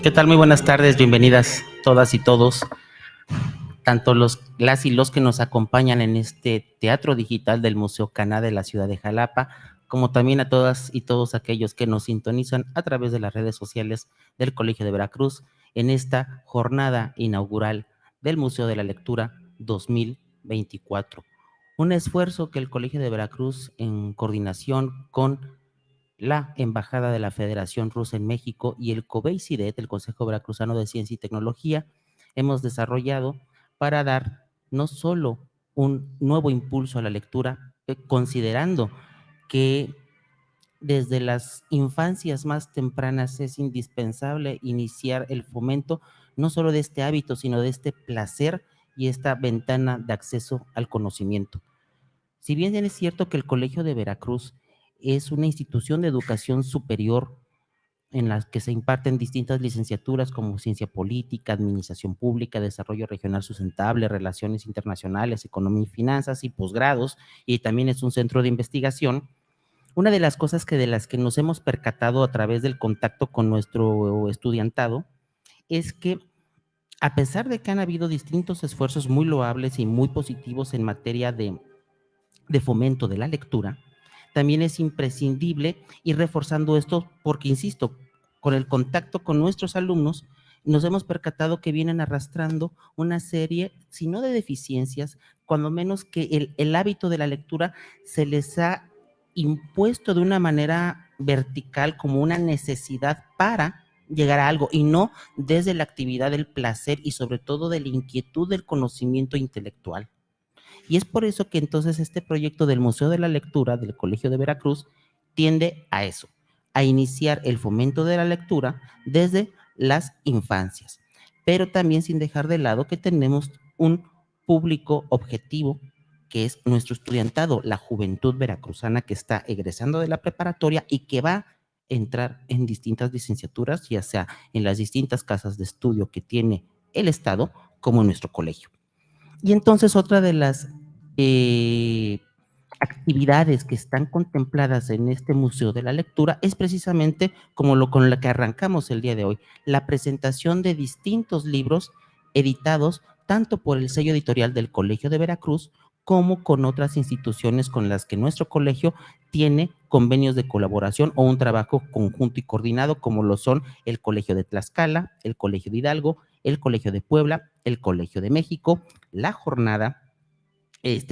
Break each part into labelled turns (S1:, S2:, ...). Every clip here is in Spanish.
S1: ¿Qué tal? Muy buenas tardes, bienvenidas todas y todos, tanto las y los que nos acompañan en este teatro digital del Museo Caná de la ciudad de Jalapa, como también a todas y todos aquellos que nos sintonizan a través de las redes sociales del Colegio de Veracruz en esta jornada inaugural del Museo de la Lectura 2024. Un esfuerzo que el Colegio de Veracruz, en coordinación con la Embajada de la Federación Rusa en México y el COBEI-CIDET, el Consejo Veracruzano de Ciencia y Tecnología, hemos desarrollado para dar no solo un nuevo impulso a la lectura, considerando que desde las infancias más tempranas es indispensable iniciar el fomento no solo de este hábito, sino de este placer y esta ventana de acceso al conocimiento. Si bien es cierto que el Colegio de Veracruz es una institución de educación superior en las que se imparten distintas licenciaturas como ciencia política, administración pública, desarrollo regional sustentable, relaciones internacionales, economía y finanzas y posgrados, y también es un centro de investigación. Una de las cosas de las que nos hemos percatado a través del contacto con nuestro estudiantado es que a pesar de que han habido distintos esfuerzos muy loables y muy positivos en materia de fomento de la lectura, también es imprescindible ir reforzando esto porque, insisto, con el contacto con nuestros alumnos, nos hemos percatado que vienen arrastrando una serie, si no de deficiencias, cuando menos que el hábito de la lectura se les ha impuesto de una manera vertical como una necesidad para llegar a algo y no desde la actividad del placer y sobre todo de la inquietud del conocimiento intelectual. Y es por eso que entonces este proyecto del Museo de la Lectura del Colegio de Veracruz tiende a eso, a iniciar el fomento de la lectura desde las infancias, pero también sin dejar de lado que tenemos un público objetivo que es nuestro estudiantado, la juventud veracruzana que está egresando de la preparatoria y que va a entrar en distintas licenciaturas, ya sea en las distintas casas de estudio que tiene el Estado, como en nuestro colegio. Y entonces otra de las eh, actividades que están contempladas en este Museo de la Lectura es precisamente como con la que arrancamos el día de hoy, la presentación de distintos libros editados tanto por el sello editorial del Colegio de Veracruz como con otras instituciones con las que nuestro colegio tiene convenios de colaboración o un trabajo conjunto y coordinado, como lo son el Colegio de Tlaxcala, el Colegio de Hidalgo, el Colegio de Puebla, el Colegio de México, La Jornada,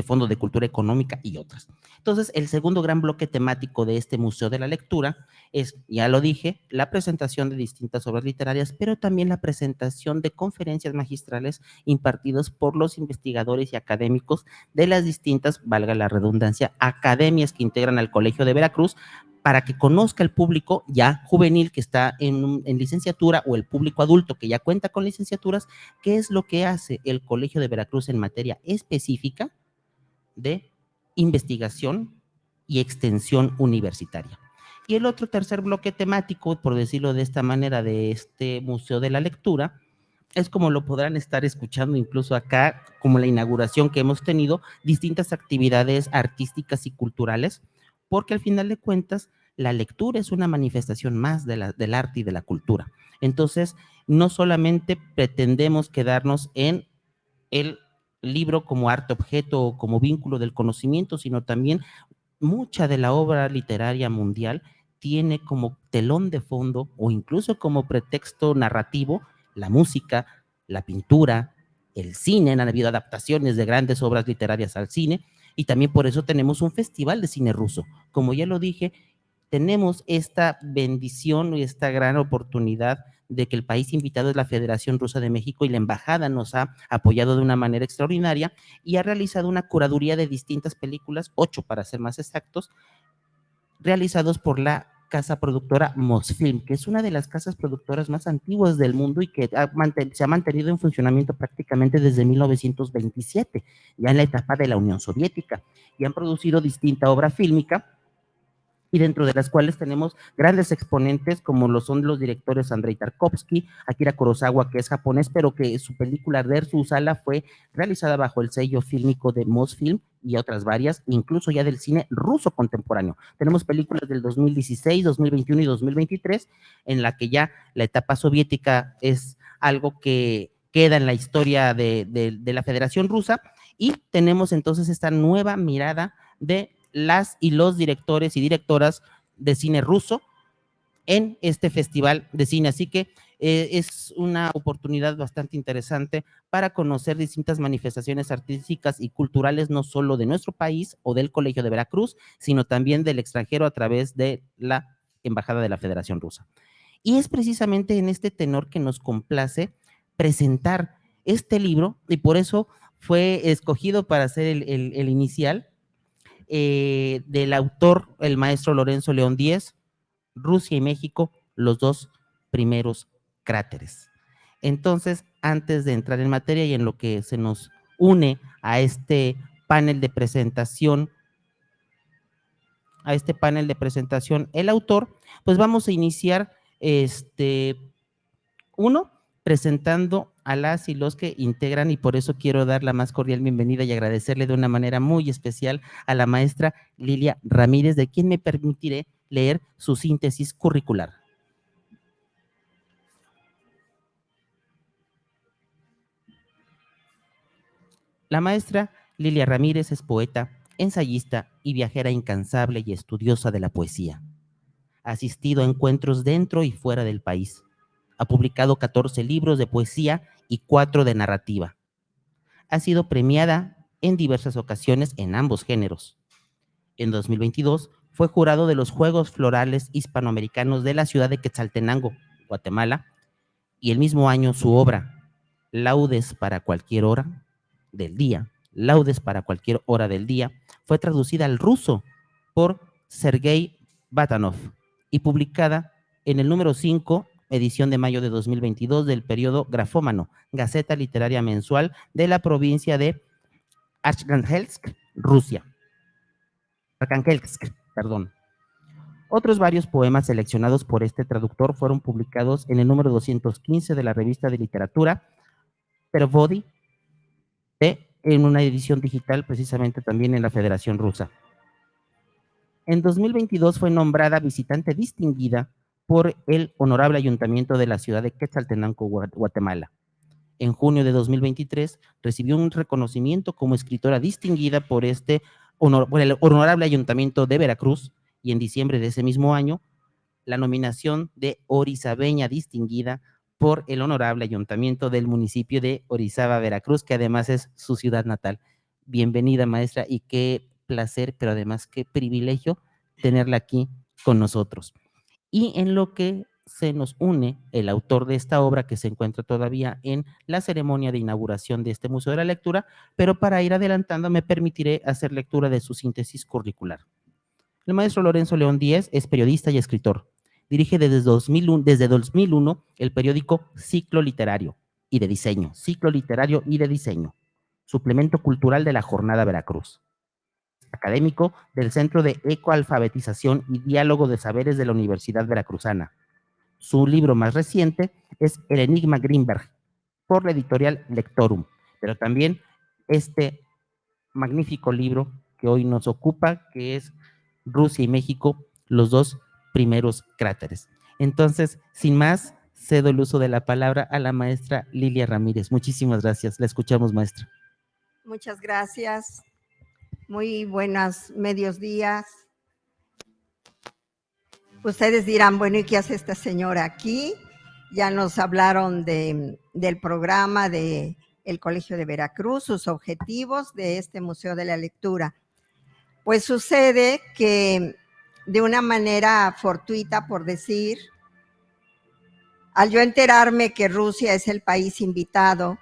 S1: Fondo de Cultura Económica y otras. Entonces, el segundo gran bloque temático de este Museo de la Lectura es, ya lo dije, la presentación de distintas obras literarias, pero también la presentación de conferencias magistrales impartidas por los investigadores y académicos de las distintas, valga la redundancia, academias que integran al Colegio de Veracruz, para que conozca el público ya juvenil que está en licenciatura o el público adulto que ya cuenta con licenciaturas, qué es lo que hace el Colegio de Veracruz en materia específica de investigación y extensión universitaria. Y el otro tercer bloque temático, por decirlo de esta manera, de este Museo de la Lectura, es como lo podrán estar escuchando incluso acá, como la inauguración que hemos tenido, distintas actividades artísticas y culturales, porque al final de cuentas, la lectura es una manifestación más del arte y de la cultura. Entonces, no solamente pretendemos quedarnos en el libro como arte objeto o como vínculo del conocimiento, sino también mucha de la obra literaria mundial tiene como telón de fondo o incluso como pretexto narrativo la música, la pintura, el cine. Han habido adaptaciones de grandes obras literarias al cine y también por eso tenemos un festival de cine ruso. Como ya lo dije, tenemos esta bendición y esta gran oportunidad de que el país invitado es la Federación Rusa de México y la embajada nos ha apoyado de una manera extraordinaria y ha realizado una curaduría de distintas películas, 8 para ser más exactos, realizados por la casa productora Mosfilm, que es una de las casas productoras más antiguas del mundo y que se ha mantenido en funcionamiento prácticamente desde 1927, ya en la etapa de la Unión Soviética, y han producido distinta obra fílmica y dentro de las cuales tenemos grandes exponentes como lo son los directores Andrei Tarkovsky, Akira Kurosawa, que es japonés, pero que su película Dersu Uzala fue realizada bajo el sello fílmico de Mosfilm y otras varias, incluso ya del cine ruso contemporáneo. Tenemos películas del 2016, 2021 y 2023, en la que ya la etapa soviética es algo que queda en la historia de la Federación Rusa, y tenemos entonces esta nueva mirada de las y los directores y directoras de cine ruso en este festival de cine. Así que es una oportunidad bastante interesante para conocer distintas manifestaciones artísticas y culturales, no solo de nuestro país o del Colegio de Veracruz, sino también del extranjero a través de la Embajada de la Federación Rusa. Y es precisamente en este tenor que nos complace presentar este libro, y por eso fue escogido para ser el inicial, del autor, el maestro Lorenzo León Díez, Rusia y México, los dos primeros cráteres. Entonces, antes de entrar en materia y en lo que se nos une a este panel de presentación, el autor, pues vamos a iniciar uno, presentando a las y los que integran, y por eso quiero dar la más cordial bienvenida y agradecerle de una manera muy especial a la maestra Lilia Ramírez, de quien me permitiré leer su síntesis curricular. La maestra Lilia Ramírez es poeta, ensayista y viajera incansable y estudiosa de la poesía. Ha asistido a encuentros dentro y fuera del país. Ha publicado 14 libros de poesía y 4 de narrativa. Ha sido premiada en diversas ocasiones en ambos géneros. En 2022 fue jurado de los Juegos Florales Hispanoamericanos de la ciudad de Quetzaltenango, Guatemala, y el mismo año su obra, Laudes para cualquier hora del día, Laudes para cualquier hora del día, fue traducida al ruso por Sergei Batanov y publicada en el número 5, edición de mayo de 2022 del periodo Grafómano, Gaceta Literaria Mensual de la provincia de Arkhangelsk, Rusia. Arkhangelsk, perdón. Otros varios poemas seleccionados por este traductor fueron publicados en el número 215 de la revista de literatura Pervody, en una edición digital precisamente también en la Federación Rusa. En 2022 fue nombrada visitante distinguida por el Honorable Ayuntamiento de la ciudad de Quetzaltenango, Guatemala. En junio de 2023 recibió un reconocimiento como escritora distinguida por el Honorable Ayuntamiento de Veracruz, y en diciembre de ese mismo año la nominación de Orizabeña distinguida por el Honorable Ayuntamiento del municipio de Orizaba, Veracruz, que además es su ciudad natal. Bienvenida, maestra, y qué placer, pero además qué privilegio tenerla aquí con nosotros. Y en lo que se nos une el autor de esta obra, que se encuentra todavía en la ceremonia de inauguración de este Museo de la Lectura, pero para ir adelantando me permitiré hacer lectura de su síntesis curricular. El maestro Lorenzo León Díez es periodista y escritor. Dirige desde 2001 el periódico Ciclo Literario y de Diseño, Ciclo Literario y de Diseño, suplemento cultural de la Jornada Veracruz. Académico del Centro de Ecoalfabetización y Diálogo de Saberes de la Universidad Veracruzana. Su libro más reciente es El Enigma Greenberg, por la editorial Lectorum, pero también este magnífico libro que hoy nos ocupa, que es Rusia y México, los dos primeros cráteres. Entonces, sin más, cedo el uso de la palabra a la maestra Lilia Ramírez. Muchísimas gracias. La escuchamos, maestra.
S2: Muchas gracias. Muy buenos medios días. Ustedes dirán, bueno, ¿y qué hace esta señora aquí? Ya nos hablaron del programa del Colegio de Veracruz, sus objetivos de este Museo de la Lectura. Pues sucede que de una manera fortuita, por decir, al yo enterarme que Rusia es el país invitado,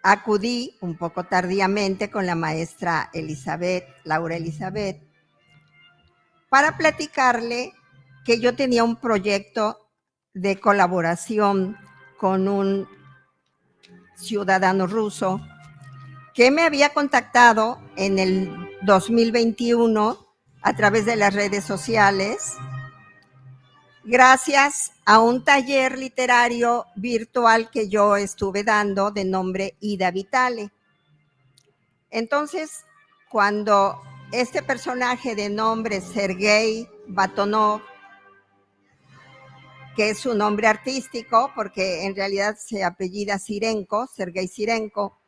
S2: acudí un poco tardíamente con la maestra Laura Elizabeth, para platicarle que yo tenía un proyecto de colaboración con un ciudadano ruso que me había contactado en el 2021 a través de las redes sociales, gracias a un taller literario virtual que yo estuve dando de nombre Ida Vitale. Entonces, cuando este personaje de nombre Sergei Batonov, que es su nombre artístico, porque en realidad se apellida Sirenko, Sergei Sirenko,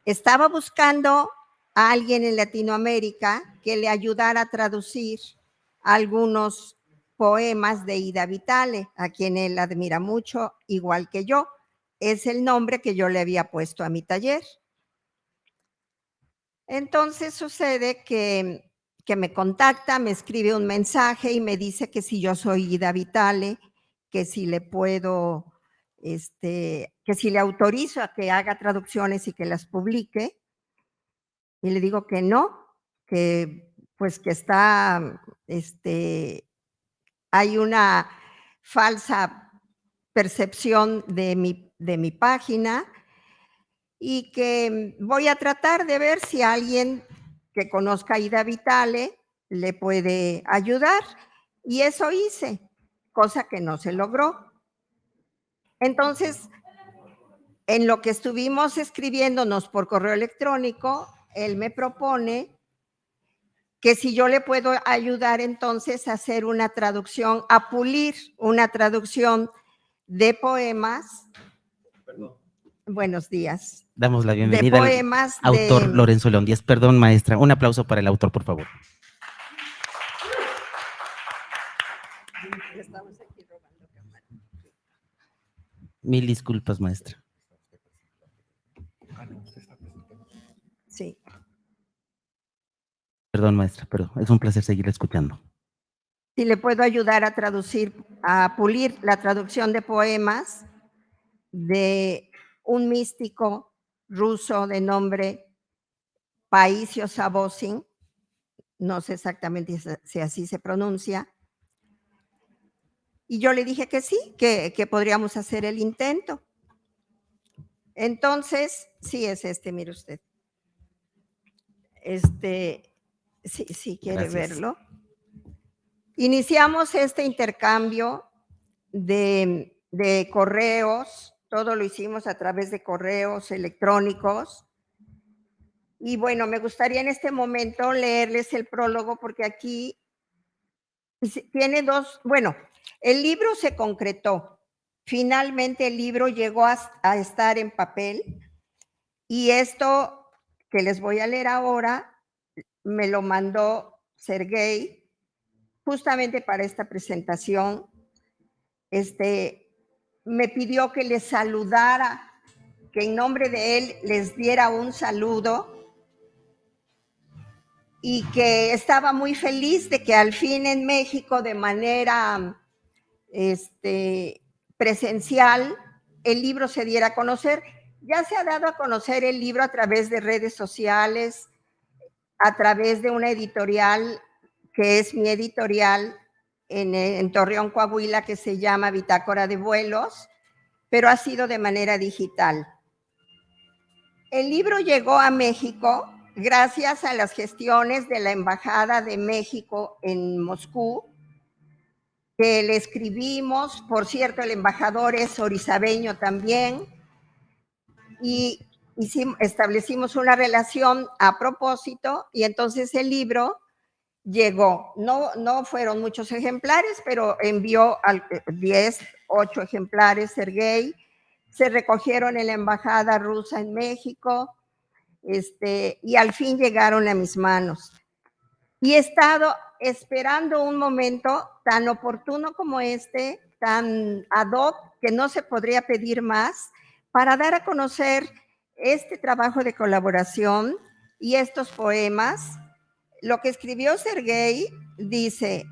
S2: estaba buscando a alguien en Latinoamérica que le ayudara a traducir algunos poemas de Ida Vitale, a quien él admira mucho, igual que yo. Es el nombre que yo le había puesto a mi taller. Entonces sucede que me contacta, me escribe un mensaje y me dice que si yo soy Ida Vitale, que si le puedo, que si le autorizo a que haga traducciones y que las publique. Y le digo que no, que pues que está, hay una falsa percepción de mi página y que voy a tratar de ver si alguien que conozca a Ida Vitale le puede ayudar. Y eso hice, cosa que no se logró. Entonces, en lo que estuvimos escribiéndonos por correo electrónico, él me propone que si yo le puedo ayudar entonces a hacer una traducción, a pulir una traducción de poemas. Perdón. Buenos días.
S1: Damos la
S2: De
S1: bienvenida
S2: poemas
S1: al autor
S2: de
S1: Lorenzo León Díaz. Perdón, maestra. Un aplauso para el autor, por favor.
S2: Estamos aquí robando cámara.
S1: Mil disculpas, maestra.
S2: Sí.
S1: Perdón, maestra, pero es un placer seguir escuchando.
S2: Si le puedo ayudar a traducir, a pulir la traducción de poemas de un místico ruso de nombre Paisio Sabosin, no sé exactamente si así se pronuncia, y yo le dije que sí, que podríamos hacer el intento. Entonces, sí es mire usted. Sí quiere
S1: Gracias.
S2: verlo. Iniciamos este intercambio de correos, todo lo hicimos a través de correos electrónicos. Y bueno, me gustaría en este momento leerles el prólogo porque aquí tiene el libro se concretó. Finalmente el libro llegó a estar en papel y esto que les voy a leer ahora me lo mandó Sergei justamente para esta presentación. Me pidió que les saludara, que en nombre de él les diera un saludo y que estaba muy feliz de que al fin en México de manera presencial el libro se diera a conocer. Ya se ha dado a conocer el libro a través de redes sociales, a través de una editorial que es mi editorial en Torreón, Coahuila, que se llama Bitácora de Vuelos, pero ha sido de manera digital. El libro llegó a México gracias a las gestiones de la Embajada de México en Moscú, que le escribimos, por cierto, el embajador es orizabeño también, y establecimos una relación a propósito, y entonces el libro llegó. No fueron muchos ejemplares, pero envió 8 ejemplares Sergei, se recogieron en la embajada rusa en México, y al fin llegaron a mis manos. Y he estado esperando un momento tan oportuno como tan ad hoc, que no se podría pedir más, para dar a conocer este trabajo de colaboración y estos poemas. Lo que escribió Sergei dice: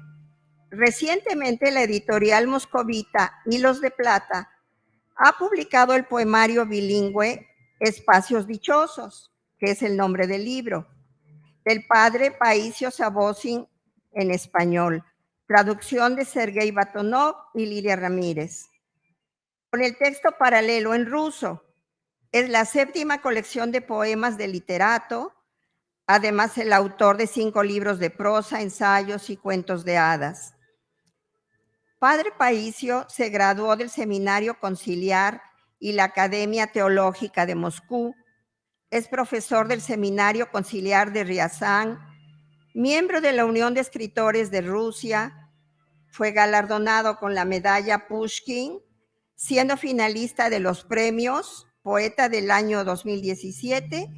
S2: recientemente la editorial moscovita Hilos de Plata ha publicado el poemario bilingüe Espacios Dichosos, que es el nombre del libro, del padre Paisio Sabosin en español, traducción de Sergei Batonov y Lilia Ramírez, con el texto paralelo en ruso. Es la 7ª colección de poemas del literato, Además, el autor de 5 libros de prosa, ensayos y cuentos de hadas. Padre Paísio se graduó del Seminario Conciliar y la Academia Teológica de Moscú. Es profesor del Seminario Conciliar de Riazán, miembro de la Unión de Escritores de Rusia. Fue galardonado con la medalla Pushkin, siendo finalista de los premios Poeta del año 2017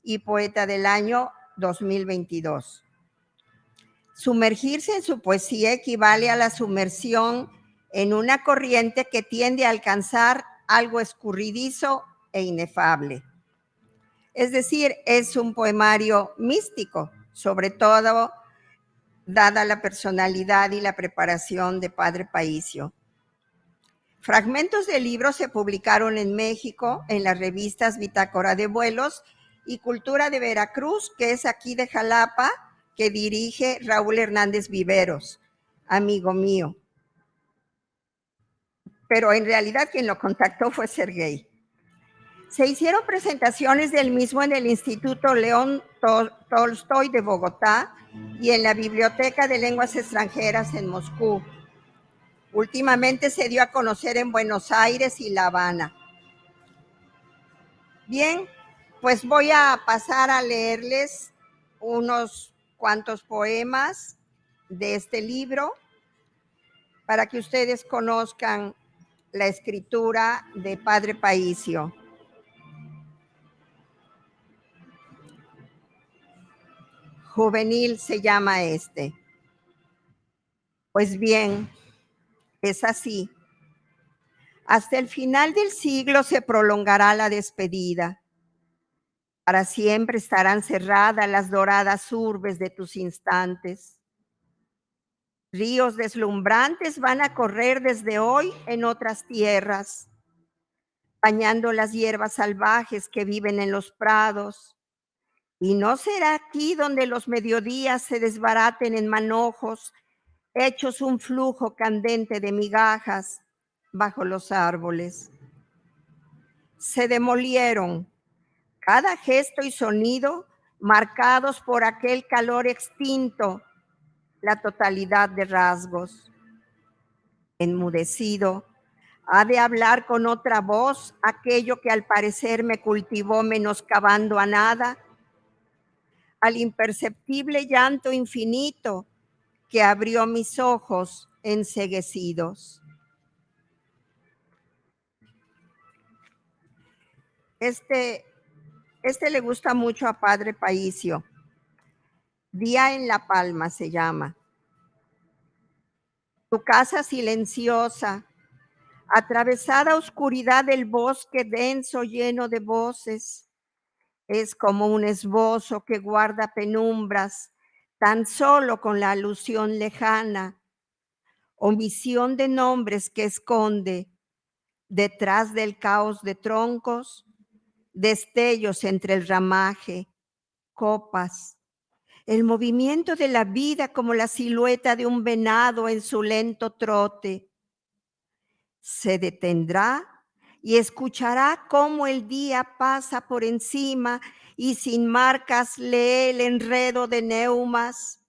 S2: y Poeta del año 2022. Sumergirse en su poesía equivale a la sumersión en una corriente que tiende a alcanzar algo escurridizo e inefable. Es decir, es un poemario místico, sobre todo dada la personalidad y la preparación de Padre Paísio. Fragmentos del libro se publicaron en México en las revistas Bitácora de Vuelos y Cultura de Veracruz, que es aquí de Jalapa, que dirige Raúl Hernández Viveros, amigo mío. Pero en realidad quien lo contactó fue Sergei. Se hicieron presentaciones del mismo en el Instituto León Tolstoy de Bogotá y en la Biblioteca de Lenguas Extranjeras en Moscú. Últimamente se dio a conocer en Buenos Aires y La Habana. Bien, pues voy a pasar a leerles unos cuantos poemas de este libro para que ustedes conozcan la escritura de Padre Paísio. Juvenil se llama este. Pues bien, es así. Hasta el final del siglo se prolongará la despedida. Para siempre estarán cerradas las doradas urbes de tus instantes. Ríos deslumbrantes van a correr desde hoy en otras tierras, bañando las hierbas salvajes que viven en los prados. Y no será aquí donde los mediodías se desbaraten en manojos, hechos un flujo candente de migajas bajo los árboles. Se demolieron cada gesto y sonido marcados por aquel calor extinto, la totalidad de rasgos. Enmudecido, ha de hablar con otra voz aquello que al parecer me cultivó menoscabando a nada, al imperceptible llanto infinito que abrió mis ojos enceguecidos. Este le gusta mucho a Padre Paísio. Día en La Palma se llama. Tu casa silenciosa, atravesada oscuridad del bosque denso lleno de voces, es como un esbozo que guarda penumbras tan solo con la alusión lejana, omisión de nombres que esconde detrás del caos de troncos, destellos entre el ramaje, copas, el movimiento de la vida como la silueta de un venado en su lento trote. Se detendrá y escuchará cómo el día pasa por encima y sin marcas lee el enredo de neumas,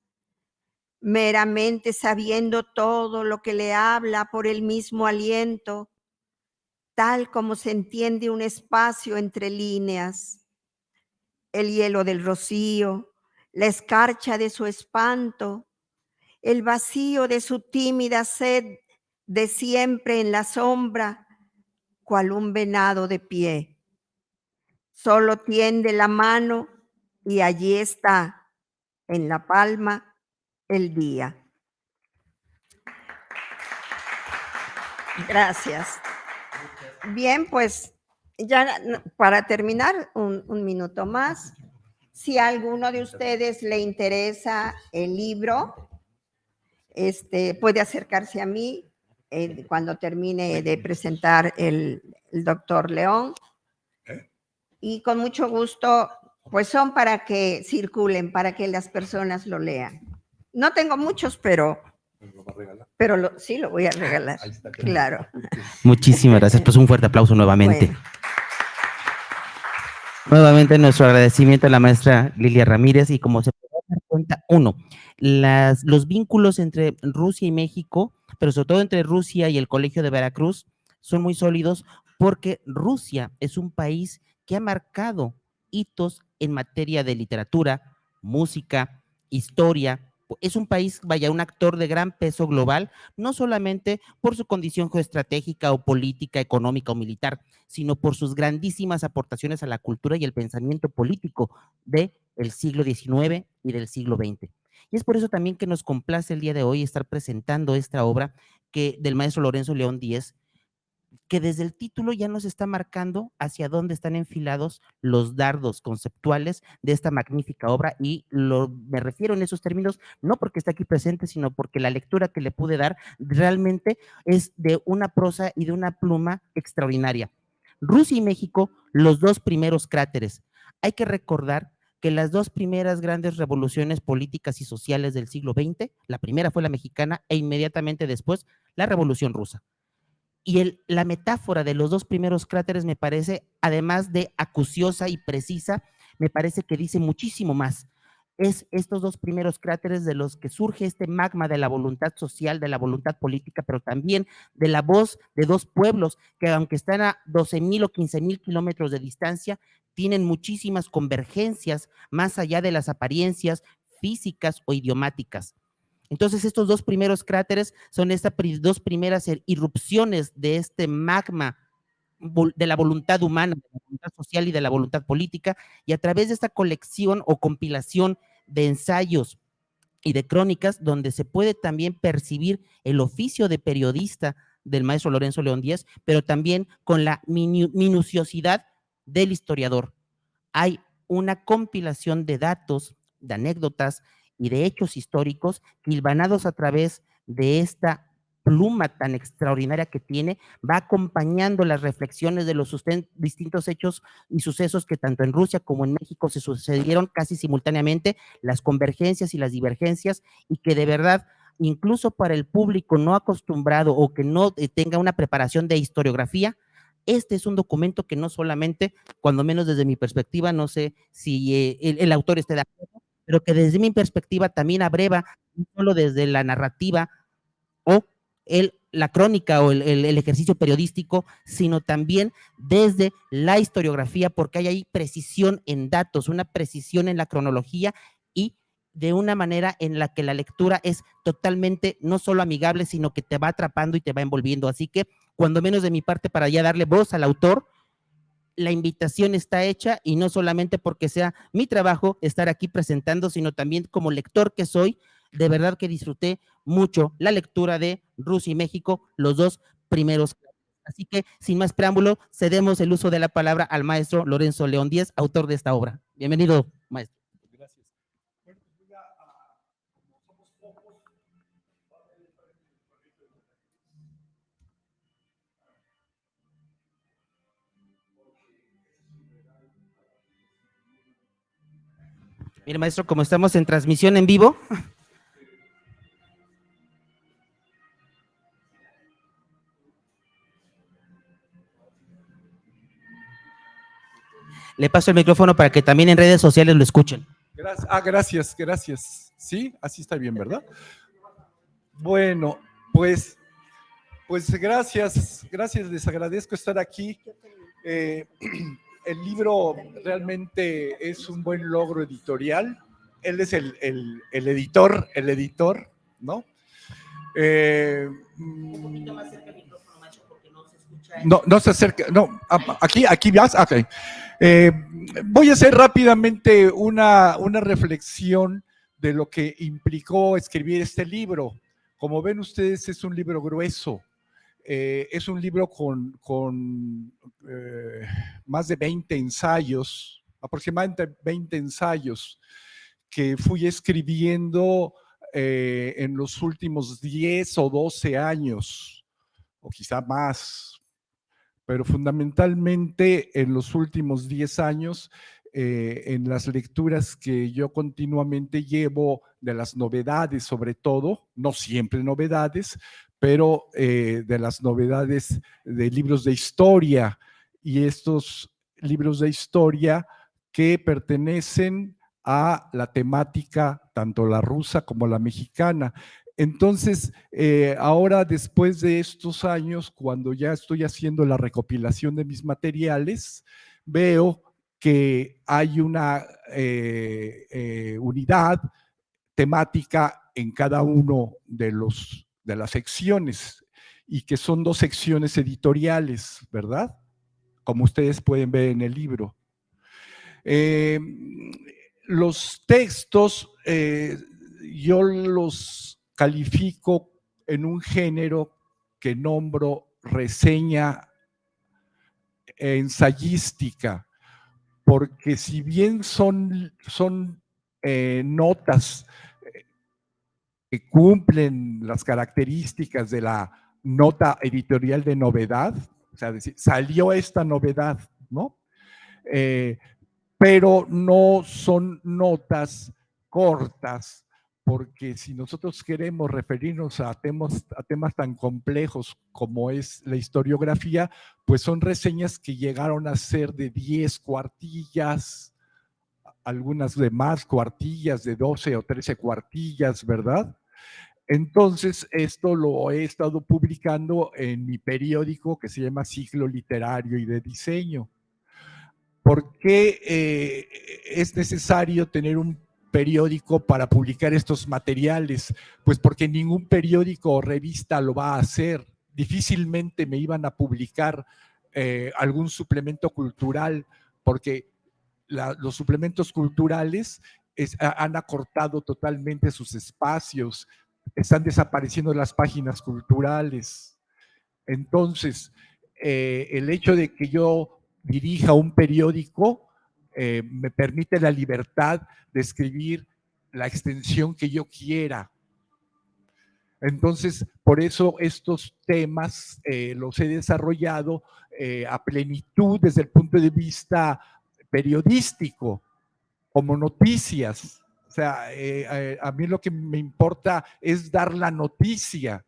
S2: meramente sabiendo todo lo que le habla por el mismo aliento, tal como se entiende un espacio entre líneas. El hielo del rocío, la escarcha de su espanto, el vacío de su tímida sed de siempre en la sombra, cual un venado de pie. Solo tiende la mano y allí está, en la palma, el día. Gracias. Bien, pues ya para terminar, un minuto más. Si a alguno de ustedes le interesa el libro, puede acercarse a mí cuando termine de presentar el doctor León. Y con mucho gusto, pues son para que circulen, para que las personas lo lean. No tengo muchos, pero sí lo voy a regalar, claro.
S1: Muchísimas gracias, pues un fuerte aplauso nuevamente.
S2: Bueno.
S1: Nuevamente nuestro agradecimiento a la maestra Lilia Ramírez y como se puede dar cuenta, uno, los vínculos entre Rusia y México, pero sobre todo entre Rusia y el Colegio de Veracruz, son muy sólidos porque Rusia es un país que ha marcado hitos en materia de literatura, música, historia. Es un país, vaya, un actor de gran peso global, no solamente por su condición geoestratégica o política, económica o militar, sino por sus grandísimas aportaciones a la cultura y el pensamiento político del siglo XIX y del siglo XX. Y es por eso también que nos complace el día de hoy estar presentando esta obra del maestro Lorenzo León Díez, que desde el título ya nos está marcando hacia dónde están enfilados los dardos conceptuales de esta magnífica obra, y me refiero en esos términos no porque está aquí presente, sino porque la lectura que le pude dar realmente es de una prosa y de una pluma extraordinaria. Rusia y México, los dos primeros cráteres. Hay que recordar que las dos primeras grandes revoluciones políticas y sociales del siglo XX, la primera fue la mexicana e inmediatamente después la Revolución Rusa. Y la metáfora de los dos primeros cráteres me parece, además de acuciosa y precisa, me parece que dice muchísimo más. Es estos dos primeros cráteres de los que surge este magma de la voluntad social, de la voluntad política, pero también de la voz de dos pueblos que, aunque están a 12,000 o 15,000 kilómetros de distancia, tienen muchísimas convergencias más allá de las apariencias físicas o idiomáticas. Entonces, estos dos primeros cráteres son estas dos primeras irrupciones de este magma de la voluntad humana, de la voluntad social y de la voluntad política, y a través de esta colección o compilación de ensayos y de crónicas, donde se puede también percibir el oficio de periodista del maestro Lorenzo León Díez, pero también con la minuciosidad del historiador. Hay una compilación de datos, de anécdotas y de hechos históricos hilvanados a través de esta pluma tan extraordinaria que tiene, va acompañando las reflexiones de los distintos hechos y sucesos que tanto en Rusia como en México se sucedieron casi simultáneamente, las convergencias y las divergencias, y que de verdad, incluso para el público no acostumbrado o que no tenga una preparación de historiografía, este es un documento que no solamente, cuando menos desde mi perspectiva, no sé si el autor esté de acuerdo, pero que desde mi perspectiva también abreva, no solo desde la narrativa o la crónica o el ejercicio periodístico, sino también desde la historiografía, porque hay ahí precisión en datos, una precisión en la cronología, y de una manera en la que la lectura es totalmente no solo amigable, sino que te va atrapando y te va envolviendo. Así que, cuando menos de mi parte, para ya darle voz al autor, la invitación está hecha, y no solamente porque sea mi trabajo estar aquí presentando, sino también como lector que soy, de verdad que disfruté mucho la lectura de Rusia y México, los dos primeros. Así que, sin más preámbulo, cedemos el uso de la palabra al maestro Lorenzo León Díez, autor de esta obra. Bienvenido, maestro.
S3: Gracias. Bueno, pues voy como somos pocos,
S1: Mire, maestro, como estamos en transmisión en vivo, le paso el micrófono para que también en redes sociales lo escuchen.
S3: Gracias, gracias. Sí, así está bien, ¿verdad? Bueno, pues gracias, les agradezco estar aquí. El libro realmente es un buen logro editorial. Él es el editor, ¿no?
S1: Un poquito más cerca del micrófono, maestro, porque no se escucha.
S3: No se acerca, no, aquí vas, ok. Voy a hacer rápidamente una reflexión de lo que implicó escribir este libro. Como ven ustedes, es un libro grueso. Es un libro con más de 20 ensayos, aproximadamente 20 ensayos, que fui escribiendo en los últimos 10 o 12 años, o quizá más, pero fundamentalmente en los últimos 10 años, en las lecturas que yo continuamente llevo de las novedades, sobre todo, no siempre novedades, pero de las novedades de libros de historia. Y estos libros de historia que pertenecen a la temática, tanto la rusa como la mexicana. Entonces, ahora después de estos años, cuando ya estoy haciendo la recopilación de mis materiales, veo que hay una unidad temática en cada uno de las secciones y que son 2 secciones editoriales, ¿verdad? Como ustedes pueden ver en el libro. Los textos yo los califico en un género que nombro reseña ensayística, porque si bien son notas que cumplen las características de la nota editorial de novedad, o sea, decir, salió esta novedad, ¿no? Pero no son notas cortas, porque si nosotros queremos referirnos a temas tan complejos como es la historiografía, pues son reseñas que llegaron a ser de 10 cuartillas, algunas de más cuartillas, de 12 o 13 cuartillas, ¿verdad? Entonces, esto lo he estado publicando en mi periódico que se llama Ciclo Literario y de Diseño. ¿Por qué es necesario tener un periódico para publicar estos materiales? Pues porque ningún periódico o revista lo va a hacer. Difícilmente me iban a publicar algún suplemento cultural, porque los suplementos culturales han acortado totalmente sus espacios, están desapareciendo las páginas culturales. Entonces, el hecho de que yo dirija un periódico me permite la libertad de escribir la extensión que yo quiera. Entonces, por eso estos temas los he desarrollado a plenitud desde el punto de vista periodístico, como noticias. O sea, a mí lo que me importa es dar la noticia,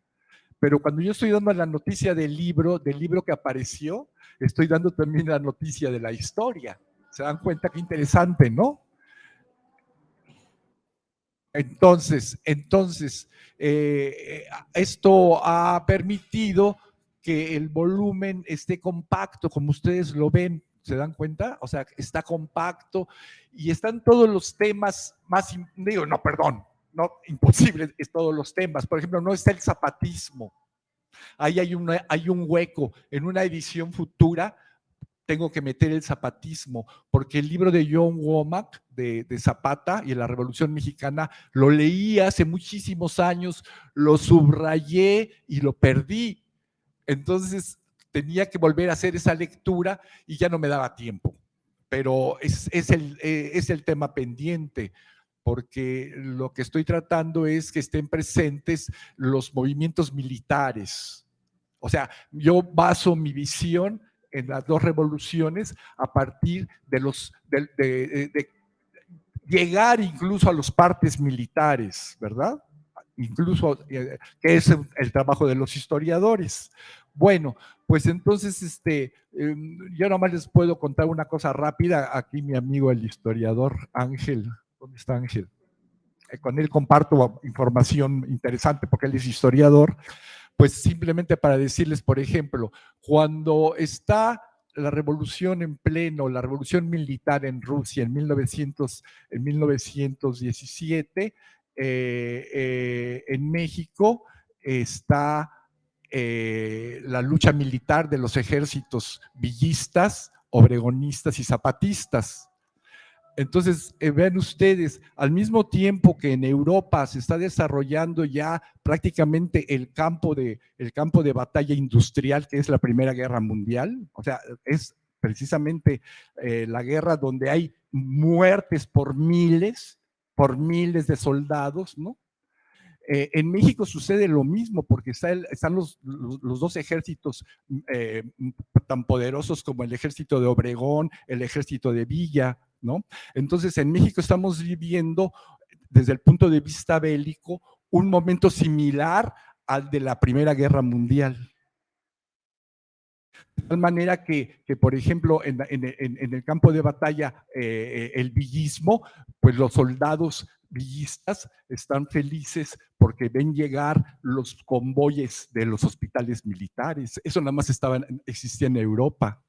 S3: pero cuando yo estoy dando la noticia del libro que apareció, estoy dando también la noticia de la historia. ¿Se dan cuenta qué interesante, no? Entonces, esto ha permitido que el volumen esté compacto, como ustedes lo ven, ¿se dan cuenta? O sea, está compacto y están todos los temas más, digo, no, perdón, no, imposible, es todos los temas. Por ejemplo, no está el zapatismo. Ahí hay un hueco. En una edición futura tengo que meter el zapatismo, porque el libro de John Womack, de Zapata y la Revolución Mexicana, lo leí hace muchísimos años, lo subrayé y lo perdí. Entonces tenía que volver a hacer esa lectura y ya no me daba tiempo. Pero es el tema pendiente, porque lo que estoy tratando es que estén presentes los movimientos militares. O sea, yo baso mi visión en las 2 revoluciones a partir de llegar incluso a los partes militares, ¿verdad? Incluso, que es el trabajo de los historiadores. Bueno, pues entonces, yo nomás les puedo contar una cosa rápida. Aquí mi amigo el historiador Ángel, ¿dónde está Ángel? Con él comparto información interesante porque él es historiador. Pues simplemente para decirles, por ejemplo, cuando está la revolución en pleno, la revolución militar en Rusia en 1917, en México está la lucha militar de los ejércitos villistas, obregonistas y zapatistas. Entonces, vean ustedes, al mismo tiempo que en Europa se está desarrollando ya prácticamente el campo de batalla industrial, que es la Primera Guerra Mundial, o sea, es precisamente la guerra donde hay muertes por miles de soldados, ¿no? En México sucede lo mismo, porque están los 2 ejércitos tan poderosos como el ejército de Obregón, el ejército de Villa, ¿no? Entonces, en México estamos viviendo, desde el punto de vista bélico, un momento similar al de la Primera Guerra Mundial. De tal manera que por ejemplo, en el campo de batalla, el villismo, pues los soldados villistas están felices porque ven llegar los convoyes de los hospitales militares. Eso nada más existía en Europa.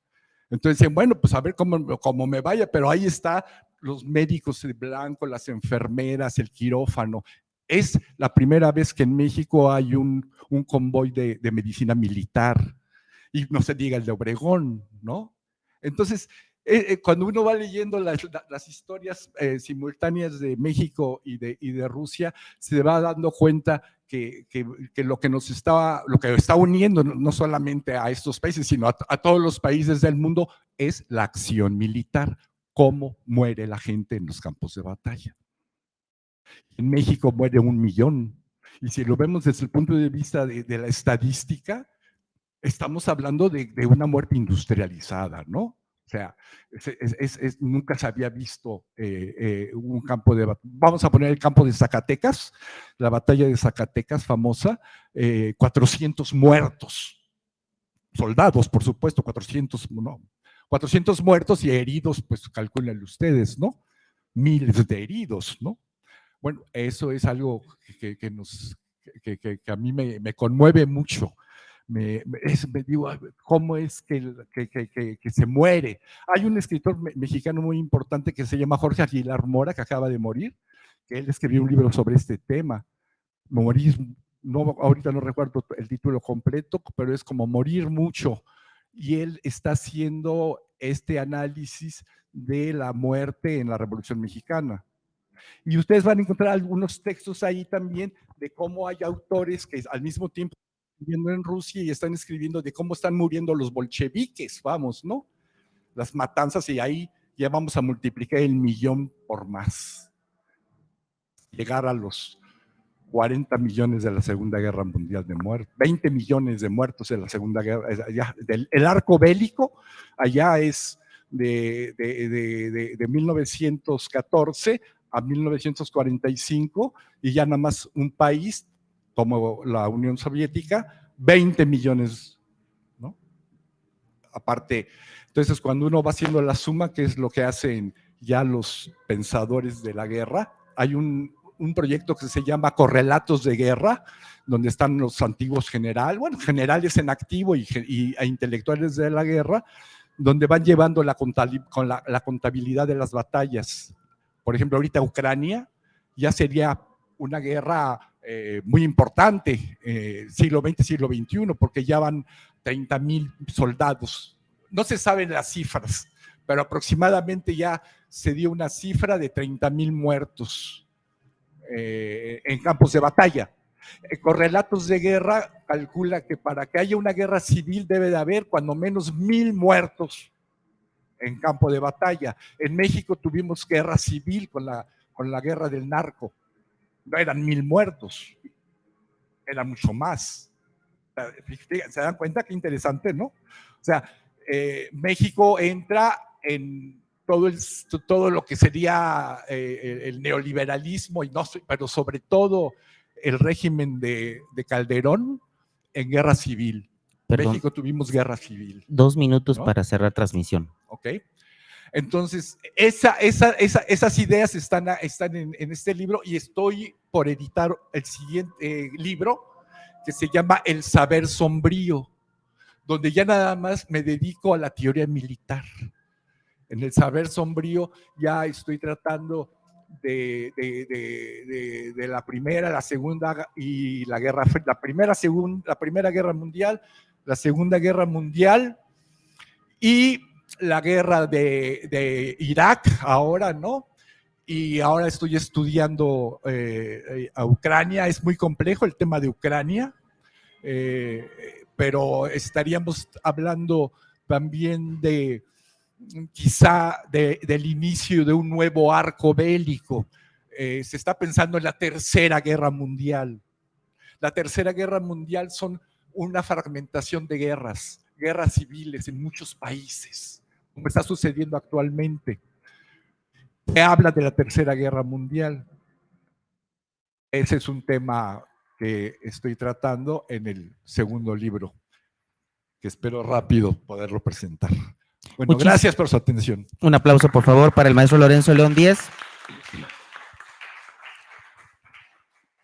S3: Entonces decían, bueno, pues a ver cómo me vaya, pero ahí está los médicos de blanco, las enfermeras, el quirófano. Es la primera vez que en México hay un convoy de medicina militar. Y no se diga el de Obregón, ¿no? Entonces, cuando uno va leyendo las historias simultáneas de México y de Rusia, se va dando cuenta que lo que está uniendo no solamente a estos países, sino a todos los países del mundo, es la acción militar, cómo muere la gente en los campos de batalla. En México muere 1 millón, y si lo vemos desde el punto de vista de la estadística, estamos hablando de una muerte industrializada, ¿no? O sea, nunca se había visto un campo de batalla. Vamos a poner el campo de Zacatecas, la batalla de Zacatecas famosa, 400 muertos, soldados, por supuesto, 400 muertos y heridos, pues calculen ustedes, ¿no? Miles de heridos, ¿no? Bueno, eso es algo que a mí me conmueve mucho. Me digo, ¿cómo es que se muere? Hay un escritor mexicano muy importante que se llama Jorge Aguilar Mora, que acaba de morir, que él escribió un libro sobre este tema, morir, no, ahorita no recuerdo el título completo, pero es como morir mucho, y él está haciendo este análisis de la muerte en la Revolución Mexicana. Y ustedes van a encontrar algunos textos ahí también de cómo hay autores que al mismo tiempo están viviendo en Rusia y están escribiendo de cómo están muriendo los bolcheviques, vamos, ¿no? Las matanzas, y ahí ya vamos a multiplicar el 1,000,000 por más. Llegar a los 40 millones de la Segunda Guerra Mundial de muertos, 20 millones de muertos de la Segunda Guerra. El arco bélico allá es de 1914 a 1945, y ya nada más un país como la Unión Soviética, 20 millones, ¿no? Aparte, entonces cuando uno va haciendo la suma, que es lo que hacen ya los pensadores de la guerra, hay un proyecto que se llama Correlatos de Guerra, donde están los antiguos generales en activo e intelectuales de la guerra, donde van llevando la contabilidad de las batallas. Por ejemplo, ahorita Ucrania ya sería una guerra muy importante, siglo XX, siglo XXI, porque ya van 30,000 soldados. No se saben las cifras, pero aproximadamente ya se dio una cifra de 30,000 muertos en campos de batalla. Correlatos de Guerra calcula que para que haya una guerra civil debe de haber cuando menos 1,000 muertos en campo de batalla. En México tuvimos guerra civil con la guerra del narco. No eran 1,000 muertos, eran mucho más. ¿Se dan cuenta? Qué interesante, ¿no? O sea, México entra en todo lo que sería el neoliberalismo, pero sobre todo el régimen de Calderón en guerra civil.
S1: Perdón.
S3: México tuvimos guerra civil.
S1: 2 minutos, ¿no?, para cerrar transmisión.
S3: Ok. Entonces, esas ideas están en este libro, y estoy por editar el siguiente libro, que se llama El Saber Sombrío, donde ya nada más me dedico a la teoría militar. En El Saber Sombrío ya estoy tratando de la primera, la segunda y la guerra, la primera guerra mundial, la Segunda Guerra Mundial y la guerra de Irak ahora, ¿no? Y ahora estoy estudiando a Ucrania. Es muy complejo el tema de Ucrania, pero estaríamos hablando también de quizá del inicio de un nuevo arco bélico. Se está pensando en la Tercera Guerra Mundial. La Tercera Guerra Mundial son una fragmentación de guerras civiles en muchos países, como está sucediendo actualmente. Se habla de la Tercera Guerra Mundial. Ese es un tema que estoy tratando en el segundo libro. que espero rápido poderlo presentar. Bueno, gracias por su atención.
S1: Un aplauso, por favor, para el maestro Lorenzo León Díez.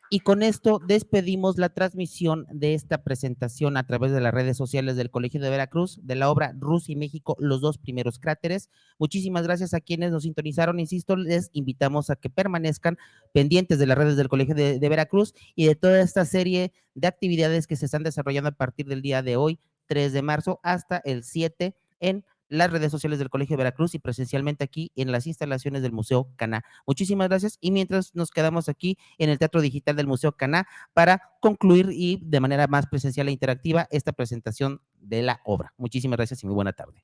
S1: Y con esto despedimos la transmisión de esta presentación a través de las redes sociales del Colegio de Veracruz, de la obra Rusia y México, los dos primeros cráteres. Muchísimas gracias a quienes nos sintonizaron. Insisto, les invitamos a que permanezcan pendientes de las redes del Colegio de Veracruz y de toda esta serie de actividades que se están desarrollando a partir del día de hoy, 3 de marzo, hasta el 7 en las redes sociales del Colegio de Veracruz y presencialmente aquí en las instalaciones del Museo Caná. Muchísimas gracias y mientras nos quedamos aquí en el Teatro Digital del Museo Caná para concluir y de manera más presencial e interactiva esta presentación de la obra. Muchísimas gracias y muy buena tarde.